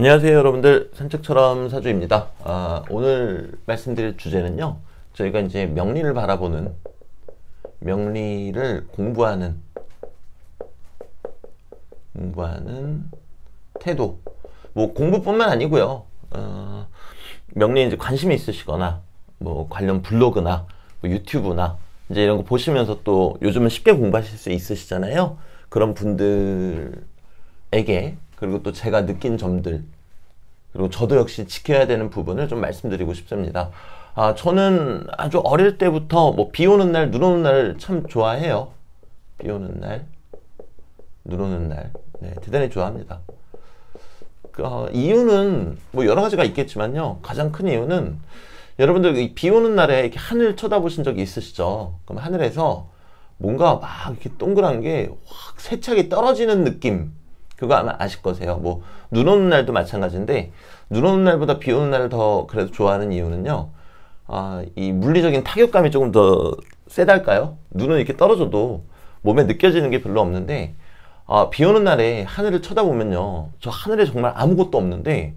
안녕하세요 여러분들, 산책처럼 사주입니다. 오늘 말씀드릴 주제는요, 저희가 이제 명리를 바라보는, 명리를 공부하는 태도, 뭐 공부뿐만 아니고요, 명리에 이제 관심이 있으시거나 뭐 관련 블로그나 뭐 유튜브나 이제 이런 거 보시면서 또 요즘은 쉽게 공부하실 수 있으시잖아요. 그런 분들에게, 그리고 또 제가 느낀 점들, 그리고 저도 역시 지켜야 되는 부분을 좀 말씀드리고 싶습니다. 저는 아주 어릴 때부터 뭐 비 오는 날, 눈 오는 날 참 좋아해요. 비 오는 날, 눈 오는 날, 네, 대단히 좋아합니다. 이유는 뭐 여러 가지가 있겠지만요, 가장 큰 이유는 여러분들 이 비 오는 날에 이렇게 하늘 쳐다보신 적이 있으시죠? 그럼 하늘에서 뭔가 막 이렇게 동그란 게 확 세차게 떨어지는 느낌, 그거 아마 아실 거세요. 뭐 눈 오는 날도 마찬가지인데, 눈 오는 날보다 비 오는 날을 더 그래도 좋아하는 이유는요, 이 물리적인 타격감이 조금 더 세달까요? 눈은 이렇게 떨어져도 몸에 느껴지는 게 별로 없는데, 비 오는 날에 하늘을 쳐다보면요, 저 하늘에 정말 아무것도 없는데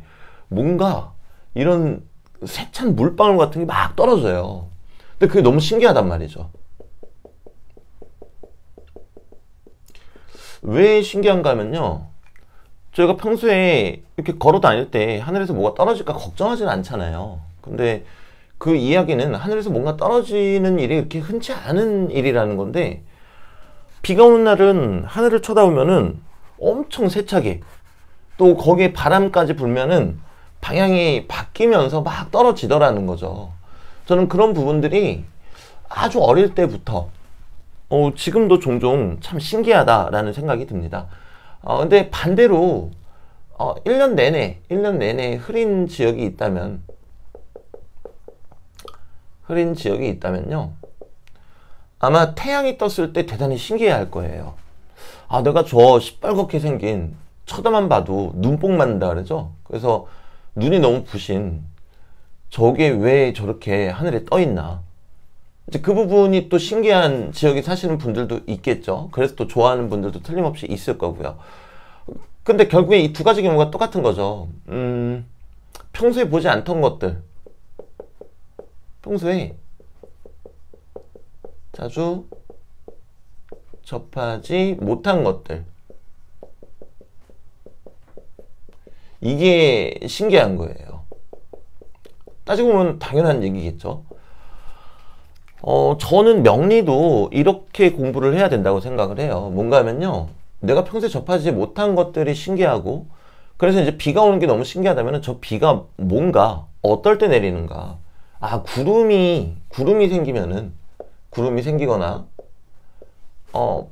뭔가 이런 세찬 물방울 같은 게 막 떨어져요. 근데 그게 너무 신기하단 말이죠. 왜 신기한가 하면요, 저희가 평소에 이렇게 걸어 다닐 때 하늘에서 뭐가 떨어질까 걱정하지는 않잖아요. 근데 그 이야기는 하늘에서 뭔가 떨어지는 일이 이렇게 흔치 않은 일이라는 건데, 비가 오는 날은 하늘을 쳐다보면은 엄청 세차게, 또 거기에 바람까지 불면은 방향이 바뀌면서 막 떨어지더라는 거죠. 저는 그런 부분들이 아주 어릴 때부터, 지금도 종종 참 신기하다라는 생각이 듭니다. 근데 반대로 1년 내내 흐린 지역이 있다면요, 아마 태양이 떴을 때 대단히 신기해 할 거예요. 내가 저 시뻘겋게 생긴, 쳐다만 봐도 눈뽕 맞는다 그러죠. 그래서 눈이 너무 부신 저게 왜 저렇게 하늘에 떠 있나, 이제 그 부분이 또 신기한 지역에 사시는 분들도 있겠죠. 그래서 또 좋아하는 분들도 틀림없이 있을 거고요. 근데 결국에 이 두 가지 경우가 똑같은 거죠. 평소에 보지 않던 것들, 평소에 자주 접하지 못한 것들, 이게 신기한 거예요. 따지고 보면 당연한 얘기겠죠. 저는 명리도 이렇게 공부를 해야 된다고 생각을 해요. 뭔가 하면요, 내가 평소에 접하지 못한 것들이 신기하고, 그래서 이제 비가 오는 게 너무 신기하다면 저 비가 뭔가 어떨 때 내리는가, 구름이 생기거나,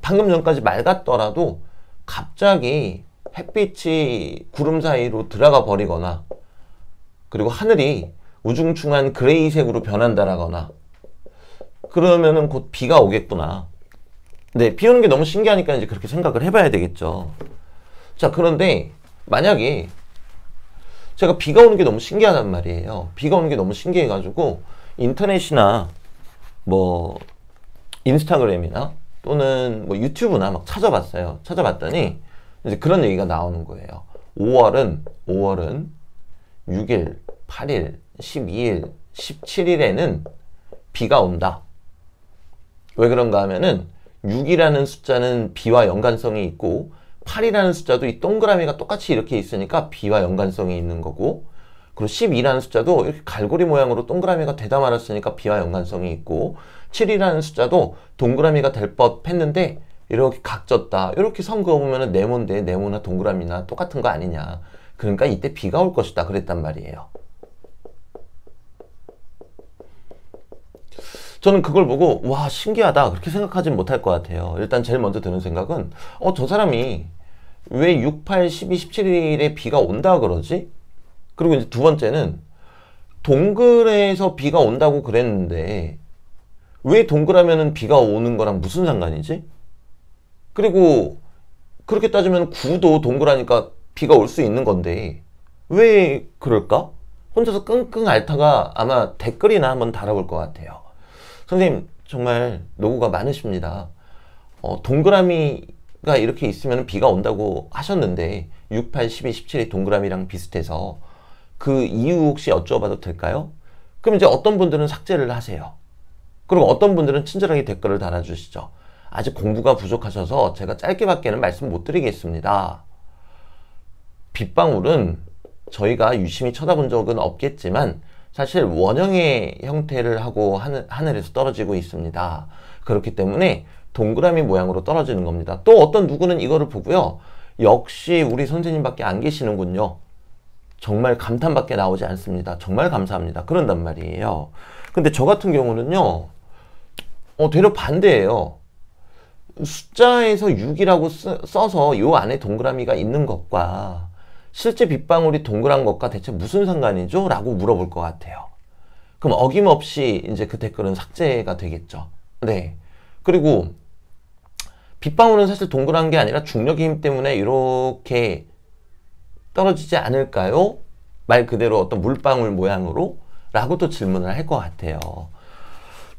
방금 전까지 맑았더라도 갑자기 햇빛이 구름 사이로 들어가 버리거나, 그리고 하늘이 우중충한 그레이색으로 변한다라거나, 그러면은 곧 비가 오겠구나. 네, 비 오는 게 너무 신기하니까 이제 그렇게 생각을 해봐야 되겠죠. 자, 그런데 만약에 제가 비가 오는 게 너무 신기하단 말이에요. 비가 오는 게 너무 신기해가지고 인터넷이나 뭐 인스타그램이나 또는 뭐 유튜브나 막 찾아봤어요. 찾아봤더니 이제 그런 얘기가 나오는 거예요. 5월은 6일, 8일, 12일, 17일에는 비가 온다. 왜 그런가 하면은 6이라는 숫자는 비와 연관성이 있고, 8이라는 숫자도 이 동그라미가 똑같이 이렇게 있으니까 비와 연관성이 있는 거고, 그리고 12라는 숫자도 이렇게 갈고리 모양으로 동그라미가 되다 말았으니까 비와 연관성이 있고, 7이라는 숫자도 동그라미가 될 법했는데 이렇게 각졌다. 이렇게 선 그어보면 네모인데 네모나 동그라미나 똑같은 거 아니냐. 그러니까 이때 비가 올 것이다 그랬단 말이에요. 저는 그걸 보고 와, 신기하다 그렇게 생각하진 못할 것 같아요. 일단 제일 먼저 드는 생각은 저 사람이 왜 6, 8, 12, 17일에 비가 온다 그러지? 그리고 이제 두 번째는, 동글에서 비가 온다고 그랬는데 왜 동그라면은 비가 오는 거랑 무슨 상관이지? 그리고 그렇게 따지면 구도 동그라니까 비가 올 수 있는 건데 왜 그럴까? 혼자서 끙끙 앓다가 아마 댓글이나 한번 달아볼 것 같아요. 선생님 정말 노고가 많으십니다. 동그라미가 이렇게 있으면 비가 온다고 하셨는데 6, 8, 12, 17이 동그라미랑 비슷해서 그 이유 혹시 여쭤봐도 될까요? 그럼 이제 어떤 분들은 삭제를 하세요. 그리고 어떤 분들은 친절하게 댓글을 달아주시죠. 아직 공부가 부족하셔서 제가 짧게밖에는 말씀 못 드리겠습니다. 빗방울은 저희가 유심히 쳐다본 적은 없겠지만 사실 원형의 형태를 하고 하늘에서 떨어지고 있습니다. 그렇기 때문에 동그라미 모양으로 떨어지는 겁니다. 또 어떤 누구는 이거를 보고요. 역시 우리 선생님밖에 안 계시는군요. 정말 감탄밖에 나오지 않습니다. 정말 감사합니다. 그런단 말이에요. 근데 저 같은 경우는요. 되려 반대예요. 숫자에서 6이라고 써서 요 안에 동그라미가 있는 것과 실제 빗방울이 동그란 것과 대체 무슨 상관이죠? 라고 물어볼 것 같아요. 그럼 어김없이 이제 그 댓글은 삭제가 되겠죠. 네. 그리고 빗방울은 사실 동그란 게 아니라 중력의 힘 때문에 이렇게 떨어지지 않을까요? 말 그대로 어떤 물방울 모양으로? 라고 또 질문을 할 것 같아요.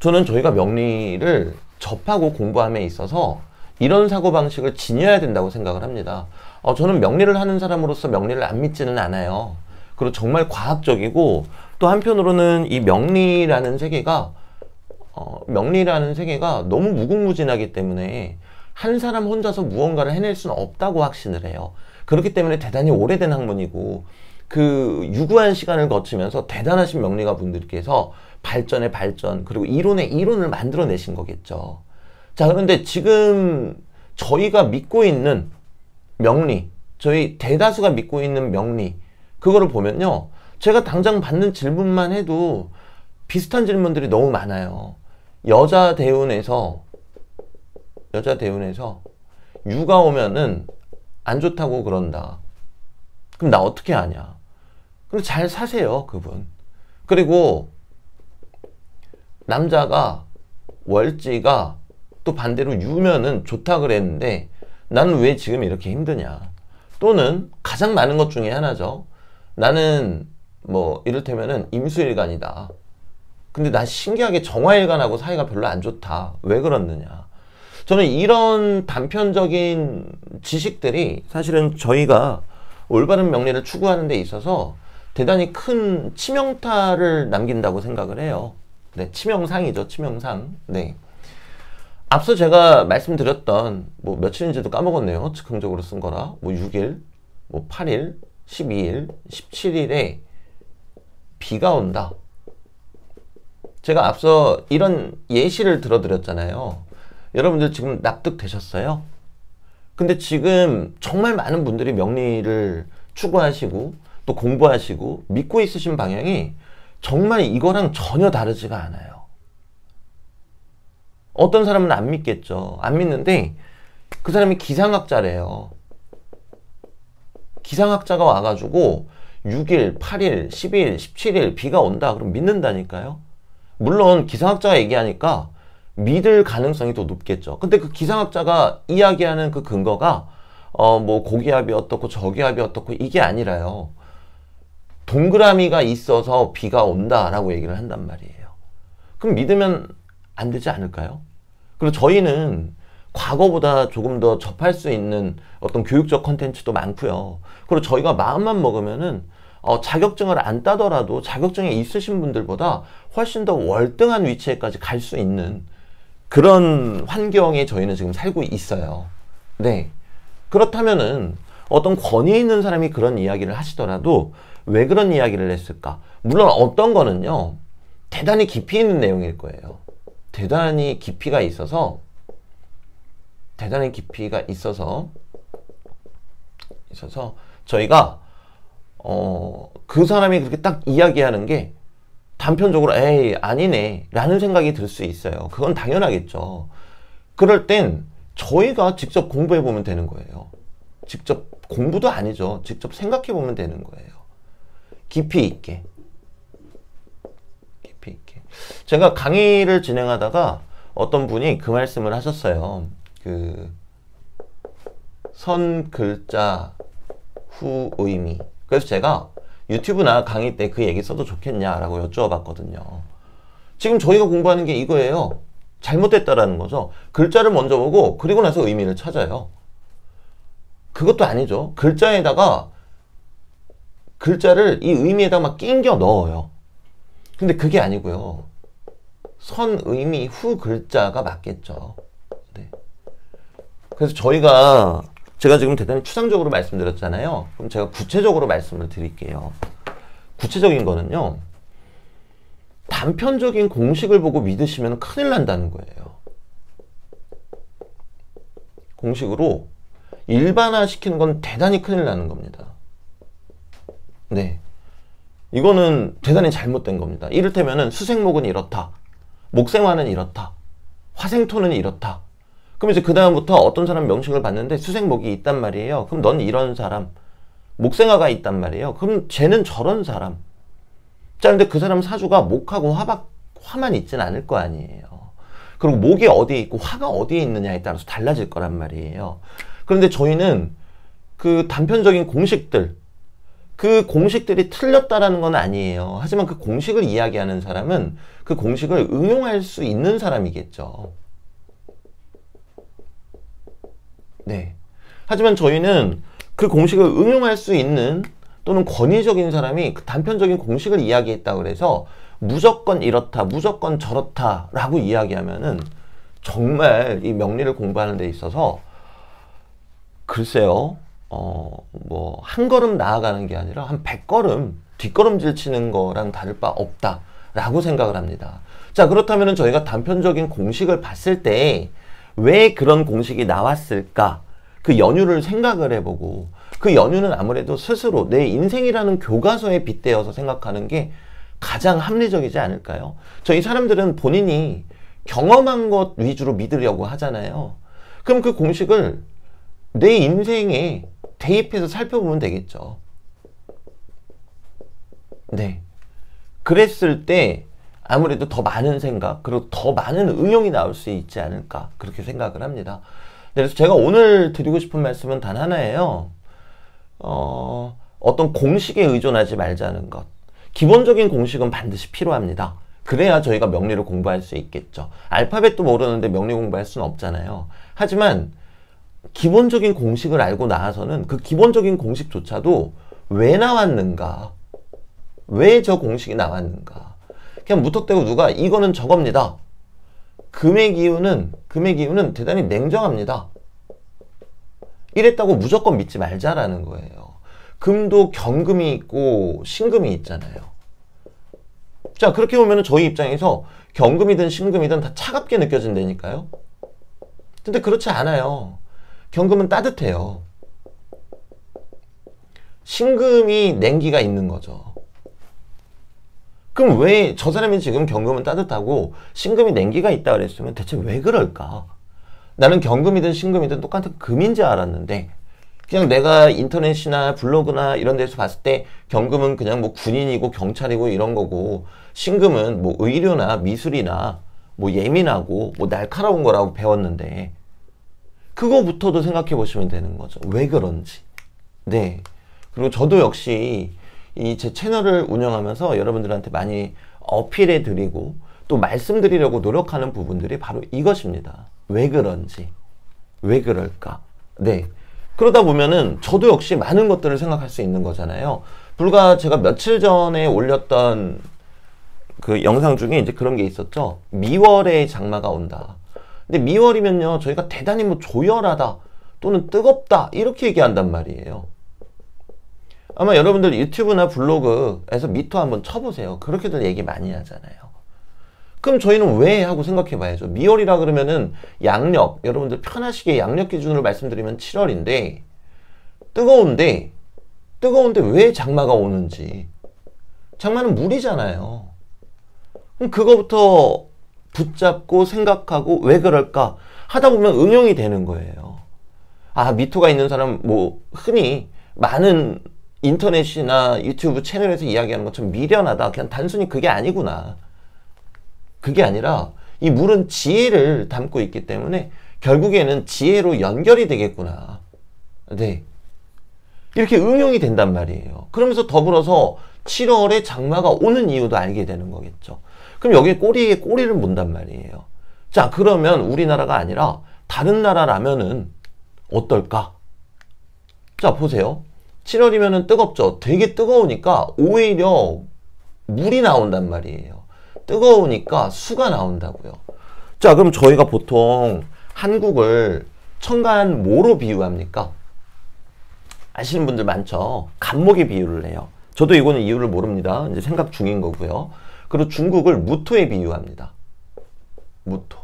저는 저희가 명리를 접하고 공부함에 있어서 이런 사고방식을 지녀야 된다고 생각을 합니다. 저는 명리를 하는 사람으로서 명리를 안 믿지는 않아요. 그리고 정말 과학적이고 또 한편으로는 이 명리라는 세계가 너무 무궁무진하기 때문에 한 사람 혼자서 무언가를 해낼 수는 없다고 확신을 해요. 그렇기 때문에 대단히 오래된 학문이고 그 유구한 시간을 거치면서 대단하신 명리가 분들께서 발전의 발전 그리고 이론의 이론을 만들어내신 거겠죠. 자, 그런데 지금 저희가 믿고 있는 명리, 저희 대다수가 믿고 있는 명리, 그거를 보면요. 제가 당장 받는 질문만 해도 비슷한 질문들이 너무 많아요. 여자 대운에서 유가 오면은 안 좋다고 그런다. 그럼 나 어떻게 하냐? 근데 잘 사세요, 그분. 그리고 남자가 월지가 또 반대로 유면은 좋다 그랬는데 나는 왜 지금 이렇게 힘드냐? 또는 가장 많은 것 중에 하나죠. 나는 뭐 이를테면은 임수일간이다. 근데 나 신기하게 정화일간하고 사이가 별로 안 좋다. 왜 그렇느냐? 저는 이런 단편적인 지식들이 사실은 저희가 올바른 명리를 추구하는 데 있어서 대단히 큰 치명타를 남긴다고 생각을 해요. 네, 치명상이죠, 치명상. 네. 앞서 제가 말씀드렸던 뭐 며칠인지도 까먹었네요. 즉흥적으로 쓴 거라. 뭐 6일, 뭐 8일, 12일, 17일에 비가 온다. 제가 앞서 이런 예시를 들어드렸잖아요. 여러분들 지금 납득되셨어요? 근데 지금 정말 많은 분들이 명리를 추구하시고 또 공부하시고 믿고 있으신 방향이 정말 이거랑 전혀 다르지가 않아요. 어떤 사람은 안 믿겠죠. 안 믿는데 그 사람이 기상학자래요. 기상학자가 와가지고 6일, 8일, 12일, 17일 비가 온다. 그럼 믿는다니까요. 물론 기상학자가 얘기하니까 믿을 가능성이 더 높겠죠. 근데 그 기상학자가 이야기하는 그 근거가 뭐 고기압이 어떻고 저기압이 어떻고 이게 아니라요. 동그라미가 있어서 비가 온다라고 얘기를 한단 말이에요. 그럼 믿으면 안 되지 않을까요? 그리고 저희는 과거보다 조금 더 접할 수 있는 어떤 교육적 컨텐츠도 많고요. 그리고 저희가 마음만 먹으면은 자격증을 안 따더라도 자격증이 있으신 분들보다 훨씬 더 월등한 위치에까지 갈 수 있는 그런 환경에 저희는 지금 살고 있어요. 네. 그렇다면은 어떤 권위 있는 사람이 그런 이야기를 하시더라도 왜 그런 이야기를 했을까? 물론 어떤 거는요. 대단히 깊이 있는 내용일 거예요. 대단히 깊이가 있어서 저희가 그 사람이 그렇게 딱 이야기하는 게 단편적으로 에이 아니네 라는 생각이 들 수 있어요. 그건 당연하겠죠. 그럴 땐 저희가 직접 공부해 보면 되는 거예요. 직접 공부도 아니죠. 직접 생각해 보면 되는 거예요. 깊이 있게. 제가 강의를 진행하다가 어떤 분이 그 말씀을 하셨어요. 그 선 글자 후 의미. 그래서 제가 유튜브나 강의 때 그 얘기 써도 좋겠냐라고 여쭈어봤거든요. 지금 저희가 공부하는 게 이거예요. 잘못됐다라는 거죠. 글자를 먼저 보고 그리고 나서 의미를 찾아요. 그것도 아니죠. 글자에다가 글자를 이 의미에다 막 낑겨 넣어요. 근데 그게 아니고요. 선 의미 후 글자가 맞겠죠. 네. 그래서 제가 지금 대단히 추상적으로 말씀드렸잖아요. 그럼 제가 구체적으로 말씀을 드릴게요. 구체적인 거는요. 단편적인 공식을 보고 믿으시면 큰일 난다는 거예요. 공식으로 일반화시키는 건 대단히 큰일 나는 겁니다. 네. 이거는 대단히 잘못된 겁니다. 이를테면은 수생목은 이렇다. 목생화는 이렇다. 화생토는 이렇다. 그럼 이제 그 다음부터 어떤 사람 명칭을 봤는데 수생목이 있단 말이에요. 그럼 넌 이런 사람. 목생화가 있단 말이에요. 그럼 쟤는 저런 사람. 자, 근데 그 사람 사주가 목하고 화만 있진 않을 거 아니에요. 그리고 목이 어디에 있고 화가 어디에 있느냐에 따라서 달라질 거란 말이에요. 그런데 저희는 그 단편적인 공식들, 그 공식들이 틀렸다라는 건 아니에요. 하지만 그 공식을 이야기하는 사람은 그 공식을 응용할 수 있는 사람이겠죠. 네. 하지만 저희는 그 공식을 응용할 수 있는 또는 권위적인 사람이 그 단편적인 공식을 이야기했다고 해서 무조건 이렇다, 무조건 저렇다 라고 이야기하면은 정말 이 명리를 공부하는 데 있어서 글쎄요, 뭐 한 걸음 나아가는 게 아니라 한 100걸음 뒷걸음질 치는 거랑 다를 바 없다 라고 생각을 합니다. 자, 그렇다면 저희가 단편적인 공식을 봤을 때 왜 그런 공식이 나왔을까? 그 연유를 생각을 해보고 그 연유는 아무래도 스스로 내 인생이라는 교과서에 빗대어서 생각하는 게 가장 합리적이지 않을까요? 저희 사람들은 본인이 경험한 것 위주로 믿으려고 하잖아요. 그럼 그 공식을 내 인생에 대입해서 살펴보면 되겠죠. 네. 그랬을 때 아무래도 더 많은 생각, 그리고 더 많은 응용이 나올 수 있지 않을까, 그렇게 생각을 합니다. 그래서 제가 오늘 드리고 싶은 말씀은 단 하나예요. 어떤 공식에 의존하지 말자는 것. 기본적인 공식은 반드시 필요합니다. 그래야 저희가 명리를 공부할 수 있겠죠. 알파벳도 모르는데 명리 공부할 수는 없잖아요. 하지만 기본적인 공식을 알고 나서는 그 기본적인 공식조차도 왜 나왔는가, 왜 저 공식이 나왔는가, 그냥 무턱대고 누가 이거는 저겁니다, 금의 기운은 대단히 냉정합니다, 이랬다고 무조건 믿지 말자라는 거예요. 금도 경금이 있고 신금이 있잖아요. 자, 그렇게 보면 저희 입장에서 경금이든 신금이든 다 차갑게 느껴진다니까요. 근데 그렇지 않아요. 경금은 따뜻해요. 신금이 냉기가 있는 거죠. 그럼 왜 저 사람이 지금 경금은 따뜻하고 신금이 냉기가 있다 그랬으면 대체 왜 그럴까? 나는 경금이든 신금이든 똑같은 금인 줄 알았는데 그냥 내가 인터넷이나 블로그나 이런 데서 봤을 때 경금은 그냥 뭐 군인이고 경찰이고 이런 거고 신금은 뭐 의료나 미술이나 뭐 예민하고 뭐 날카로운 거라고 배웠는데 그거부터도 생각해 보시면 되는 거죠. 왜 그런지. 네. 그리고 저도 역시 이 제 채널을 운영하면서 여러분들한테 많이 어필해 드리고 또 말씀드리려고 노력하는 부분들이 바로 이것입니다. 왜 그런지, 왜 그럴까. 네. 그러다 보면은 저도 역시 많은 것들을 생각할 수 있는 거잖아요. 불과 제가 며칠 전에 올렸던 그 영상 중에 이제 그런 게 있었죠. 미월에 장마가 온다. 근데 미월이면요, 저희가 대단히 뭐 조열하다 또는 뜨겁다 이렇게 얘기한단 말이에요. 아마 여러분들 유튜브나 블로그에서 미터 한번 쳐보세요. 그렇게들 얘기 많이 하잖아요. 그럼 저희는 왜 하고 생각해 봐야죠. 미월이라 그러면은 양력, 여러분들 편하시게 양력 기준으로 말씀드리면 7월인데 뜨거운데 왜 장마가 오는지. 장마는 물이잖아요. 그럼 그거부터 붙잡고 생각하고 왜 그럴까 하다 보면 응용이 되는 거예요. 아, 미토가 있는 사람 뭐 흔히 많은 인터넷이나 유튜브 채널에서 이야기하는 것처럼 미련하다, 그냥 단순히 그게 아니구나. 그게 아니라 이 물은 지혜를 담고 있기 때문에 결국에는 지혜로 연결이 되겠구나. 네. 이렇게 응용이 된단 말이에요. 그러면서 더불어서 7월에 장마가 오는 이유도 알게 되는 거겠죠. 그럼 여기에 꼬리에 꼬리를 문단 말이에요. 자, 그러면 우리나라가 아니라 다른 나라라면은 어떨까? 자, 보세요. 7월이면은 뜨겁죠. 되게 뜨거우니까 오히려 물이 나온단 말이에요. 뜨거우니까 수가 나온다고요. 자, 그럼 저희가 보통 한국을 천간 뭐로 비유합니까? 아시는 분들 많죠. 간목에 비유를 해요. 저도 이거는 이유를 모릅니다. 이제 생각 중인 거고요. 그리고 중국을 무토에 비유합니다. 무토.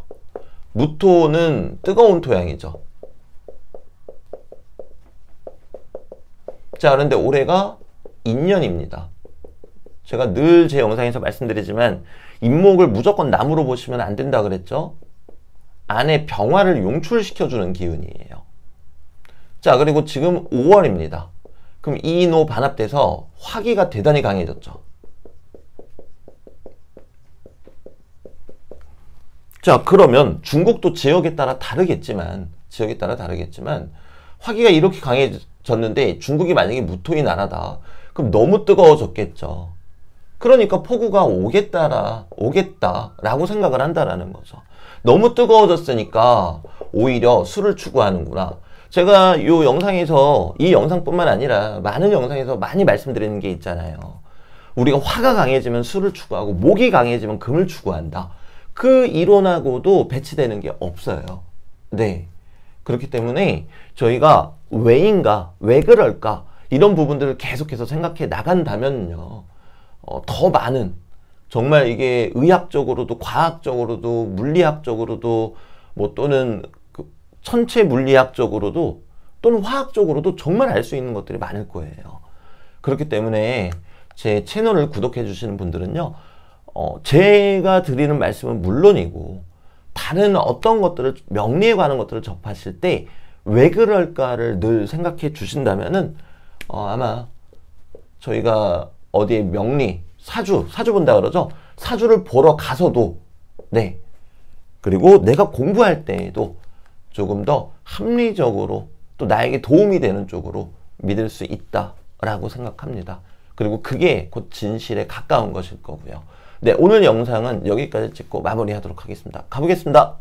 무토는 뜨거운 토양이죠. 자, 그런데 올해가 인년입니다. 제가 늘 제 영상에서 말씀드리지만 인목을 무조건 나무로 보시면 안 된다 그랬죠? 안에 병화를 용출시켜주는 기운이에요. 자, 그리고 지금 5월입니다. 그럼 이노 반합돼서 화기가 대단히 강해졌죠. 자, 그러면 중국도 지역에 따라 다르겠지만 화기가 이렇게 강해졌는데 중국이 만약에 무토의 나라다. 그럼 너무 뜨거워졌겠죠. 그러니까 폭우가 오겠다라고 생각을 한다라는 거죠. 너무 뜨거워졌으니까 오히려 수를 추구하는구나. 제가 이 영상에서, 이 영상뿐만 아니라 많은 영상에서 많이 말씀드리는 게 있잖아요. 우리가 화가 강해지면 수를 추구하고 목이 강해지면 금을 추구한다. 그 이론하고도 배치되는 게 없어요. 네. 그렇기 때문에 저희가 왜인가, 왜 그럴까 이런 부분들을 계속해서 생각해 나간다면요. 더 많은, 정말 이게 의학적으로도 과학적으로도 물리학적으로도 뭐 또는 그 천체 물리학적으로도 또는 화학적으로도 정말 알 수 있는 것들이 많을 거예요. 그렇기 때문에 제 채널을 구독해 주시는 분들은요, 제가 드리는 말씀은 물론이고 다른 어떤 것들을, 명리에 관한 것들을 접하실 때 왜 그럴까를 늘 생각해 주신다면은 아마 저희가 어디에 명리, 사주 본다 그러죠. 사주를 보러 가서도, 네, 그리고 내가 공부할 때에도 조금 더 합리적으로 또 나에게 도움이 되는 쪽으로 믿을 수 있다라고 생각합니다. 그리고 그게 곧 진실에 가까운 것일 거고요. 네, 오늘 영상은 여기까지 찍고 마무리하도록 하겠습니다. 가보겠습니다.